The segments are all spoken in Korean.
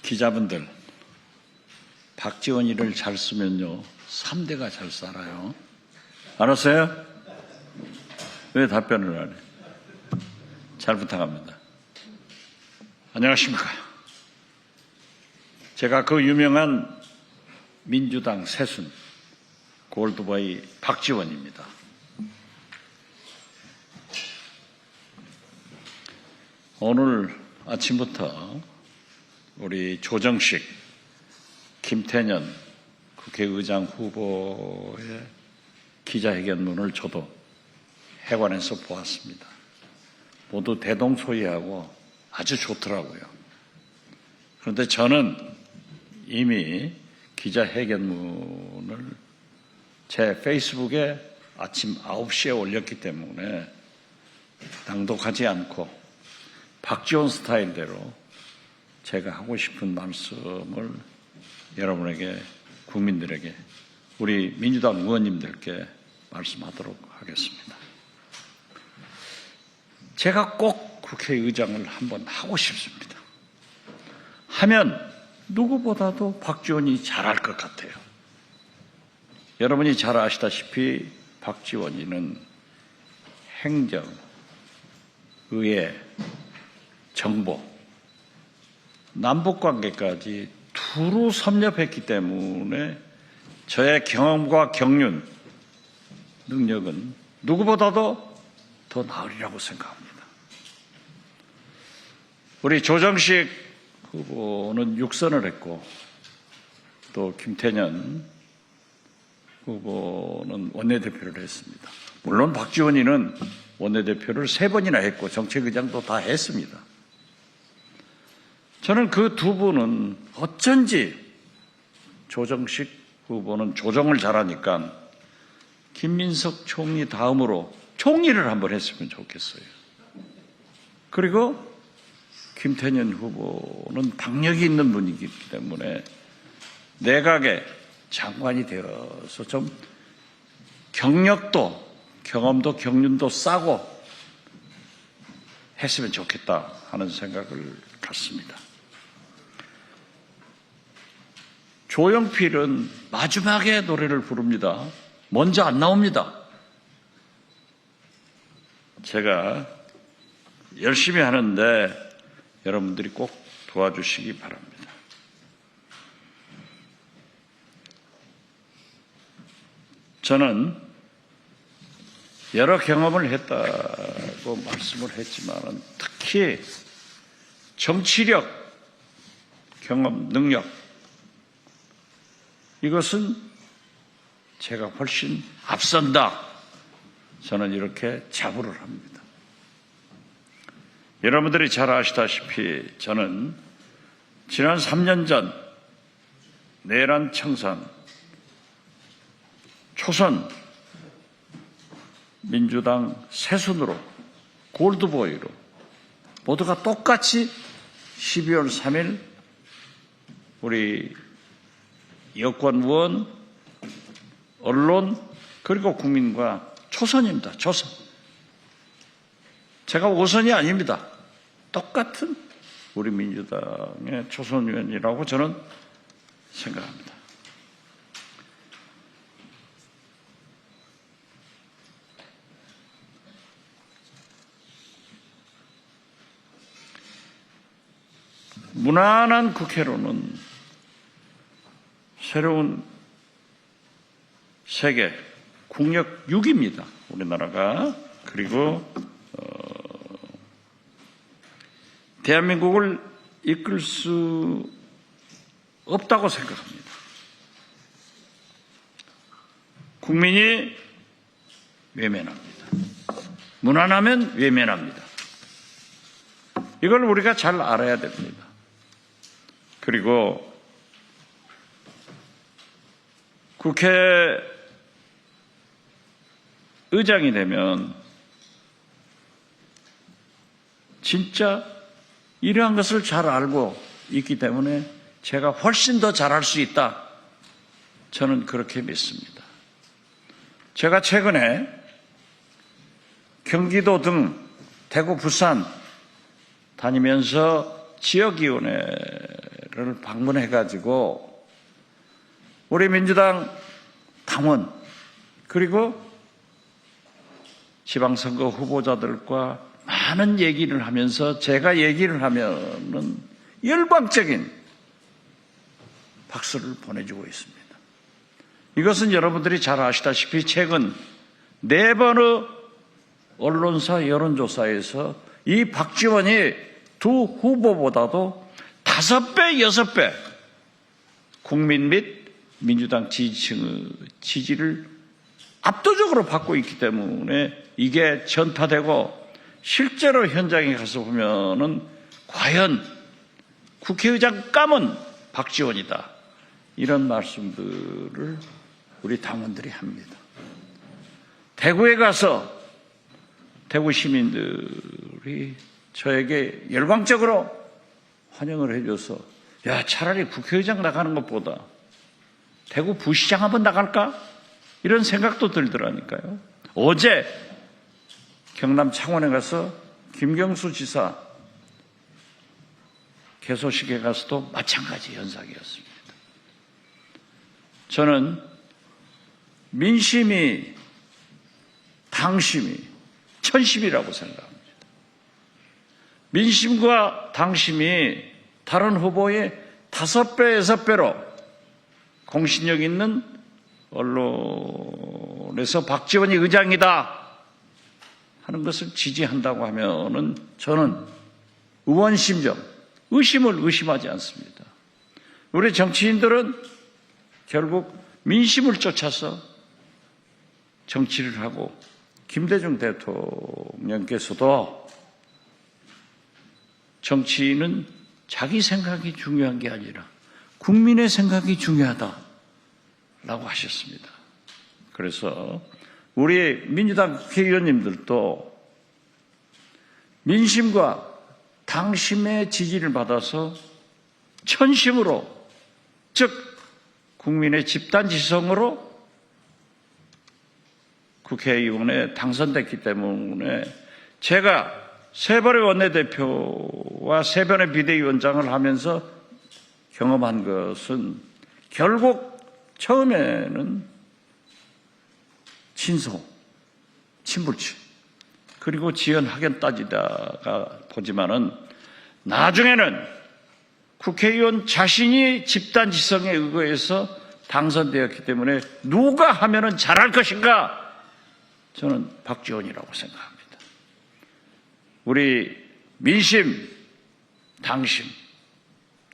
기자분들, 박지원이를 잘 쓰면요 3대가 잘 살아요. 알았어요? 왜 답변을 안 해? 잘 부탁합니다. 안녕하십니까. 제가 그 유명한 민주당 새순 골드보이 박지원입니다. 오늘 아침부터 우리 조정식, 김태년 국회의장 후보의 기자회견문을 저도 해관에서 보았습니다. 모두 대동소이하고 아주 좋더라고요. 그런데 저는 이미 기자회견문을 제 페이스북에 아침 9시에 올렸기 때문에 낭독하지 않고 박지원 스타일대로 제가 하고 싶은 말씀을 여러분에게, 국민들에게, 우리 민주당 의원님들께 말씀하도록 하겠습니다. 제가 꼭 국회의장을 한번 하고 싶습니다. 하면 누구보다도 박지원이 잘할 것 같아요. 여러분이 잘 아시다시피 박지원이는 행정, 의회, 정보, 남북관계까지 두루 섭렵했기 때문에 저의 경험과 경륜, 능력은 누구보다도 더 나으리라고 생각합니다. 우리 조정식 후보는 6선을 했고 또 김태년 후보는 원내대표를 했습니다. 물론 박지원이는 원내대표를 3번이나 했고 정책의장도 다 했습니다. 저는 그 두 분은 어쩐지 조정식 후보는 조정을 잘하니까 김민석 총리 다음으로 총리를 한번 했으면 좋겠어요. 그리고 김태년 후보는 박력이 있는 분이기 때문에 내각의 장관이 되어서 좀 경력도 경험도 경륜도 싸고 했으면 좋겠다 하는 생각을 갖습니다. 조영필은 마지막에 노래를 부릅니다. 먼저 안 나옵니다. 제가 열심히 하는데 여러분들이 꼭 도와주시기 바랍니다. 저는 여러 경험을 했다고 말씀을 했지만 특히 정치력, 경험, 능력 이것은 제가 훨씬 앞선다. 저는 이렇게 자부를 합니다. 여러분들이 잘 아시다시피 저는 지난 3년 전 내란 청산, 초선 민주당 새순으로 골드보이로 모두가 똑같이 12월 3일 우리 여권 의원, 언론 그리고 국민과 초선입니다. 초선. 제가 5선이 아닙니다. 똑같은 우리 민주당의 초선 의원이라고 저는 생각합니다. 무난한 국회로는 새로운 세계 국력 6입니다. 우리나라가. 그리고 대한민국을 이끌 수 없다고 생각합니다. 국민이 외면합니다. 무난하면 외면합니다. 이걸 우리가 잘 알아야 됩니다. 그리고 국회의장이 되면 진짜 이러한 것을 잘 알고 있기 때문에 제가 훨씬 더 잘할 수 있다. 저는 그렇게 믿습니다. 제가 최근에 경기도 등 대구, 부산 다니면서 지역위원회를 지자체를 방문해가지고 우리 민주당 당원 그리고 지방선거 후보자들과 많은 얘기를 하면서 제가 얘기를 하면은 열광적인 박수를 보내주고 있습니다. 이것은 여러분들이 잘 아시다시피 최근 4번의 언론사 여론조사에서 이 박지원이 두 후보보다도 5배, 6배 국민 및 민주당 지지층의 지지를 압도적으로 받고 있기 때문에 이게 전파되고 실제로 현장에 가서 보면은 과연 국회의장 감은 박지원이다. 이런 말씀들을 우리 당원들이 합니다. 대구에 가서 대구 시민들이 저에게 열광적으로 환영을 해줘서 야, 차라리 국회의장 나가는 것보다 대구 부시장 한번 나갈까? 이런 생각도 들더라니까요. 어제 경남 창원에 가서 김경수 지사 개소식에 가서도 마찬가지 현상이었습니다. 저는 민심이 당심이 천심이라고 생각합니다. 민심과 당심이 다른 후보의 5배, 6배로 공신력 있는 언론에서 박지원이 의장이다 하는 것을 지지한다고 하면은 저는 의원심정, 의심을 의심하지 않습니다. 우리 정치인들은 결국 민심을 쫓아서 정치를 하고 김대중 대통령께서도 정치인은 자기 생각이 중요한 게 아니라 국민의 생각이 중요하다라고 하셨습니다. 그래서 우리 민주당 국회의원님들도 민심과 당심의 지지를 받아서 천심으로, 즉 국민의 집단지성으로 국회의원에 당선됐기 때문에 제가 3번의 원내대표와 3번의 비대위원장을 하면서 경험한 것은 결국 처음에는 친소, 친불치, 그리고 지연 학연 따지다가 보지만은 나중에는 국회의원 자신이 집단지성에 의거해서 당선되었기 때문에 누가 하면은 잘할 것인가? 저는 박지원이라고 생각합니다. 우리 민심, 당심,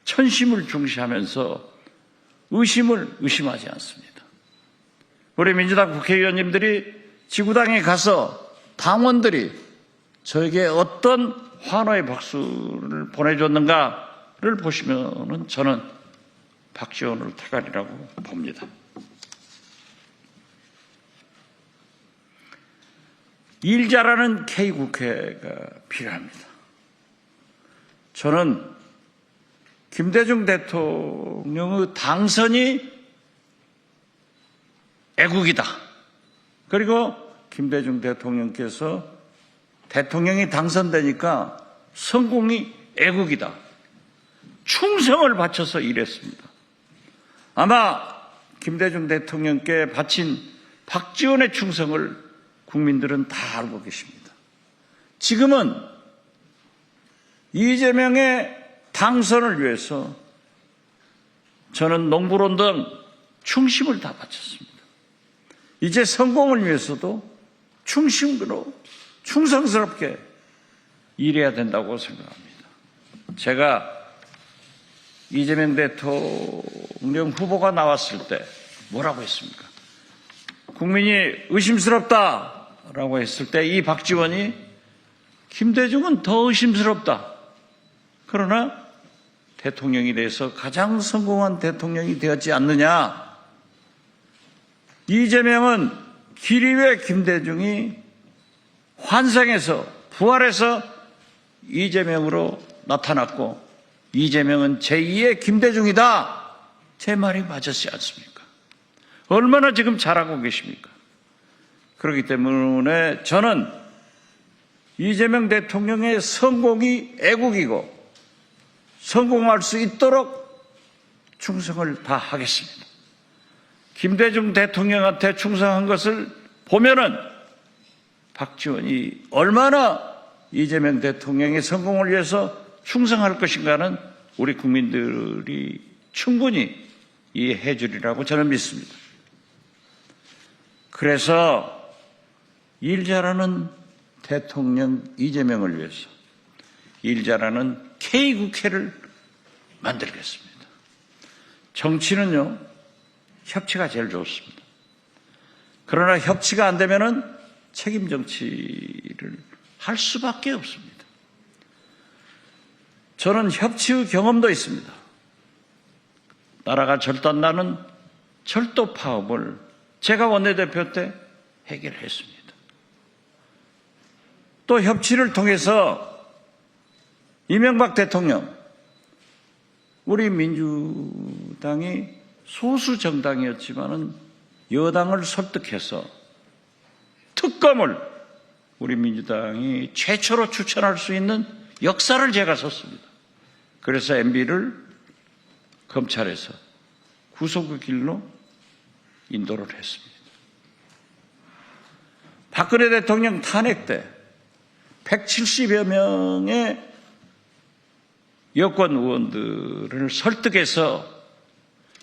천심을 중시하면서 의심을 의심하지 않습니다. 우리 민주당 국회의원님들이 지구당에 가서 당원들이 저에게 어떤 환호의 박수를 보내줬는가를 보시면은 저는 박지원을 태갈이라고 봅니다. 일 잘하는 K국회가 필요합니다. 저는 김대중 대통령의 당선이 애국이다. 그리고 김대중 대통령께서 대통령이 당선되니까 성공이 애국이다. 충성을 바쳐서 일했습니다. 아마 김대중 대통령께 바친 박지원의 충성을 국민들은 다 알고 계십니다. 지금은 이재명의 당선을 위해서 저는 농부론 등 충심을 다 바쳤습니다. 이제 성공을 위해서도 충심으로 충성스럽게 일해야 된다고 생각합니다. 제가 이재명 대통령 후보가 나왔을 때 뭐라고 했습니까? 국민이 의심스럽다라고 했을 때 이 박지원이 김대중은 더 의심스럽다. 그러나 대통령이 돼서 가장 성공한 대통령이 되었지 않느냐. 이재명은 기리외 김대중이 환생해서 부활해서 이재명으로 나타났고 이재명은 제2의 김대중이다. 제 말이 맞았지 않습니까? 얼마나 지금 잘하고 계십니까? 그렇기 때문에 저는 이재명 대통령의 성공이 애국이고 성공할 수 있도록 충성을 다하겠습니다. 김대중 대통령한테 충성한 것을 보면은 박지원이 얼마나 이재명 대통령의 성공을 위해서 충성할 것인가는 우리 국민들이 충분히 이해해 주리라고 저는 믿습니다. 그래서 일 잘하는 대통령 이재명을 위해서 일 잘하는 K국회를 만들겠습니다. 정치는요, 협치가 제일 좋습니다. 그러나 협치가 안 되면은 책임 정치를 할 수밖에 없습니다. 저는 협치의 경험도 있습니다. 나라가 절단나는 철도 파업을 제가 원내대표 때 해결했습니다. 또 협치를 통해서 이명박 대통령, 우리 민주당이 소수 정당이었지만은 여당을 설득해서 특검을 우리 민주당이 최초로 추천할 수 있는 역사를 제가 썼습니다. 그래서 MB를 검찰에서 구속의 길로 인도를 했습니다. 박근혜 대통령 탄핵 때 170여 명의 여권 의원들을 설득해서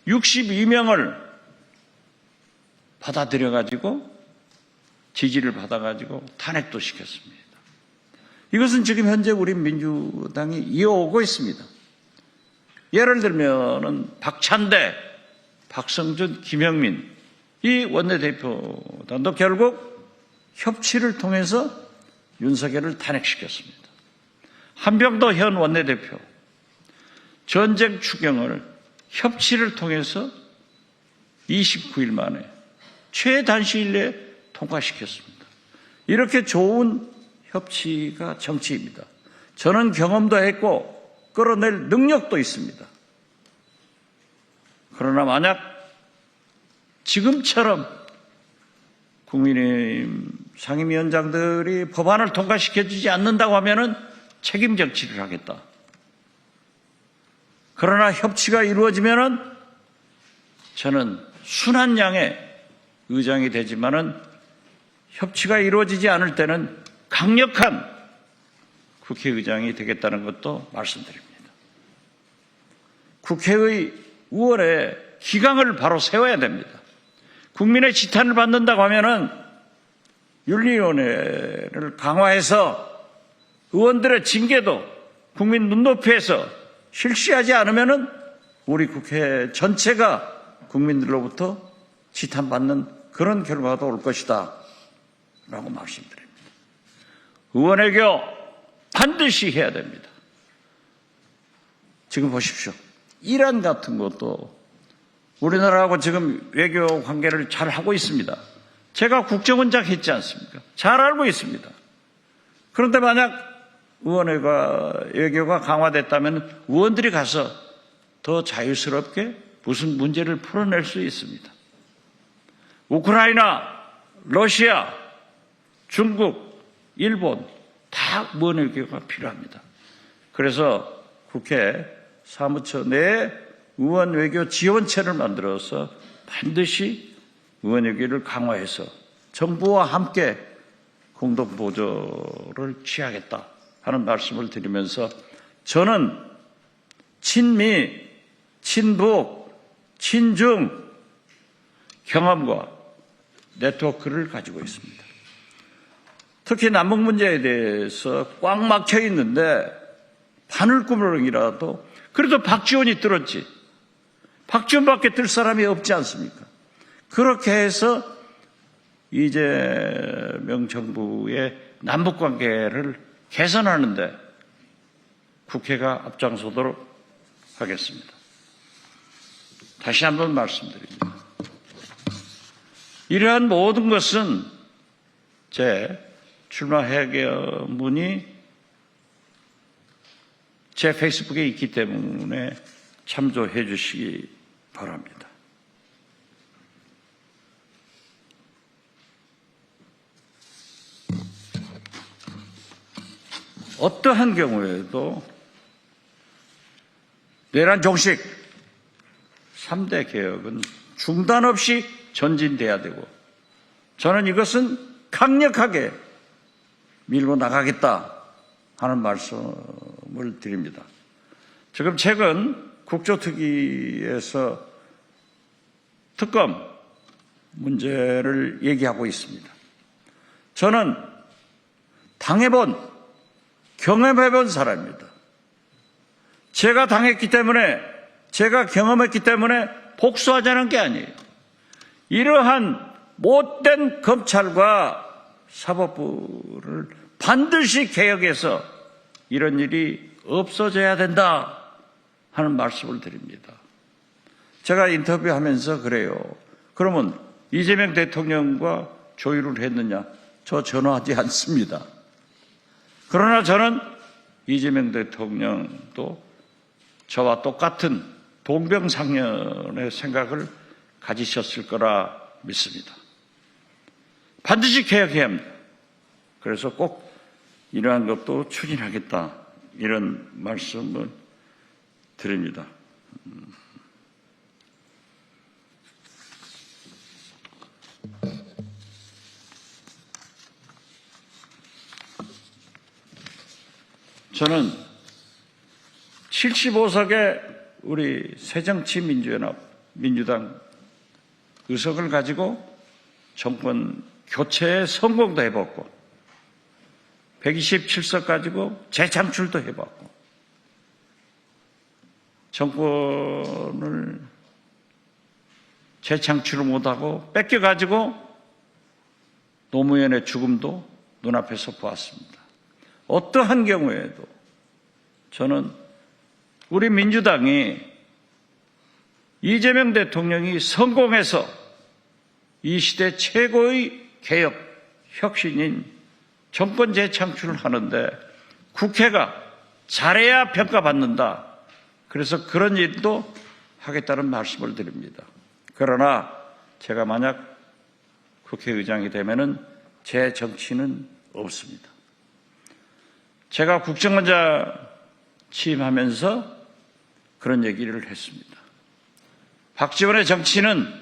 62명을 받아들여가지고 지지를 받아가지고 탄핵도 시켰습니다. 이것은 지금 현재 우리 민주당이 이어오고 있습니다. 예를 들면은 박찬대, 박성준, 김영민 이 원내대표단도 결국 협치를 통해서 윤석열을 탄핵시켰습니다. 한병도 현 원내대표 전쟁 추경을 협치를 통해서 29일 만에 최단시일 내에 통과시켰습니다. 이렇게 좋은 협치가 정치입니다. 저는 경험도 했고 끌어낼 능력도 있습니다. 그러나 만약 지금처럼 국민의힘 상임위원장들이 법안을 통과시켜주지 않는다고 하면은 책임 정치를 하겠다. 그러나 협치가 이루어지면은 저는 순한 양의 의장이 되지만은 협치가 이루어지지 않을 때는 강력한 국회의장이 되겠다는 것도 말씀드립니다. 국회의 의원의 기강을 바로 세워야 됩니다. 국민의 지탄을 받는다고 하면은 윤리위원회를 강화해서 의원들의 징계도 국민 눈높이에서 실시하지 않으면은 우리 국회 전체가 국민들로부터 지탄받는 그런 결과가 올 것이다 라고 말씀드립니다. 의원외교 반드시 해야 됩니다. 지금 보십시오. 이란 같은 것도 우리나라하고 지금 외교 관계를 잘 하고 있습니다. 제가 국정원장 했지 않습니까? 잘 알고 있습니다. 그런데 만약 외교가 강화됐다면 의원들이 가서 더 자유스럽게 무슨 문제를 풀어낼 수 있습니다. 우크라이나, 러시아, 중국, 일본 다 의원 외교가 필요합니다. 그래서 국회 사무처 내에 의원 외교 지원체를 만들어서 반드시 의원 외교를 강화해서 정부와 함께 공동 보조를 취하겠다 하는 말씀을 드리면서 저는 친미, 친북, 친중 경험과 네트워크를 가지고 있습니다. 특히 남북 문제에 대해서 꽉 막혀 있는데 바늘구멍이라도 그래도 박지원이 들었지. 박지원밖에 들 사람이 없지 않습니까? 그렇게 해서 이재명 정부의 남북관계를 개선하는데 국회가 앞장서도록 하겠습니다. 다시 한번 말씀드립니다. 이러한 모든 것은 제 출마 회견문이 제 페이스북에 있기 때문에 참조해 주시기 바랍니다. 어떠한 경우에도 내란 종식, 3대 개혁은 중단 없이 전진돼야 되고 저는 이것은 강력하게 밀고 나가겠다 하는 말씀을 드립니다. 지금 최근 국조특위에서 특검 문제를 얘기하고 있습니다. 저는 당해본, 경험해본 사람입니다. 제가 당했기 때문에, 제가 경험했기 때문에 복수하자는 게 아니에요. 이러한 못된 검찰과 사법부를 반드시 개혁해서 이런 일이 없어져야 된다 하는 말씀을 드립니다. 제가 인터뷰하면서 그래요. 그러면 이재명 대통령과 조율을 했느냐? 저 전화하지 않습니다. 그러나 저는 이재명 대통령도 저와 똑같은 동병상련의 생각을 가지셨을 거라 믿습니다. 반드시 개혁해야 합니다. 그래서 꼭 이러한 것도 추진하겠다 이런 말씀을 드립니다. 저는 75석의 우리 새정치민주연합, 민주당 의석을 가지고 정권 교체에 성공도 해봤고 127석 가지고 재창출도 해봤고 정권을 재창출을 못하고 뺏겨가지고 노무현의 죽음도 눈앞에서 보았습니다. 어떠한 경우에도 저는 우리 민주당이 이재명 대통령이 성공해서 이 시대 최고의 개혁, 혁신인 정권 재창출을 하는데 국회가 잘해야 평가받는다. 그래서 그런 일도 하겠다는 말씀을 드립니다. 그러나 제가 만약 국회의장이 되면은 제 정치는 없습니다. 제가 국정원장 취임하면서 그런 얘기를 했습니다. 박지원의 정치는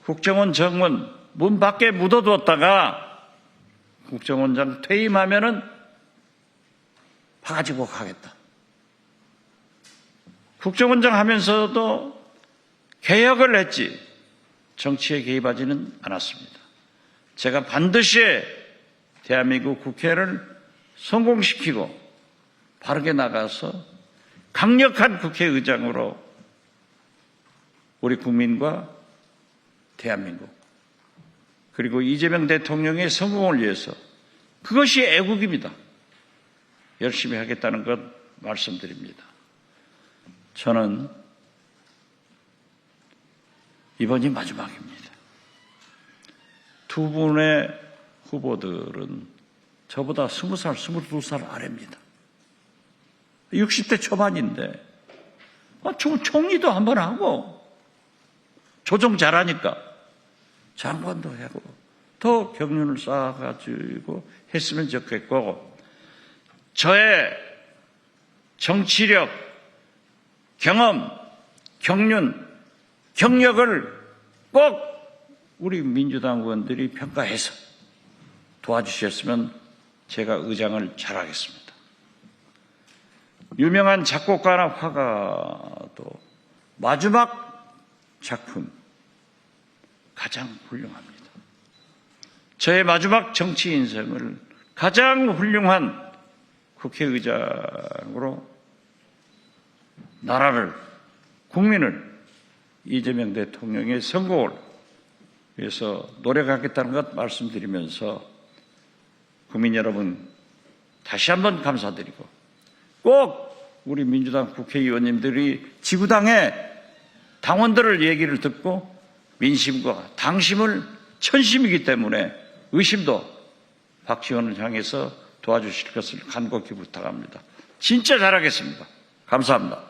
국정원 정문 문 밖에 묻어두었다가 국정원장 퇴임하면은 파가지고 가겠다. 국정원장 하면서도 개혁을 했지 정치에 개입하지는 않았습니다. 제가 반드시 대한민국 국회를 성공시키고 바르게 나가서 강력한 국회의장으로 우리 국민과 대한민국 그리고 이재명 대통령의 성공을 위해서 그것이 애국입니다. 열심히 하겠다는 것 말씀드립니다. 저는 이번이 마지막입니다. 두 분의 후보들은 저보다 20살, 22살 아래입니다. 60대 초반인데 총리도 한번 하고 조정 잘하니까 장관도 하고 더 경륜을 쌓아가지고 했으면 좋겠고 저의 정치력, 경험, 경륜, 경력을 꼭 우리 민주당 의원들이 평가해서 도와주셨으면 제가 의장을 잘하겠습니다. 유명한 작곡가나 화가도 마지막 작품 가장 훌륭합니다. 저의 마지막 정치 인생을 가장 훌륭한 국회의장으로 나라를, 국민을 이재명 대통령의 성공을 위해서 노력하겠다는 것 말씀드리면서 국민 여러분 다시 한번 감사드리고 꼭 우리 민주당 국회의원님들이 지구당의 당원들을 얘기를 듣고 민심과 당심을 천심이기 때문에 의심도 박지원을 향해서 도와주실 것을 간곡히 부탁합니다. 진짜 잘하겠습니다. 감사합니다.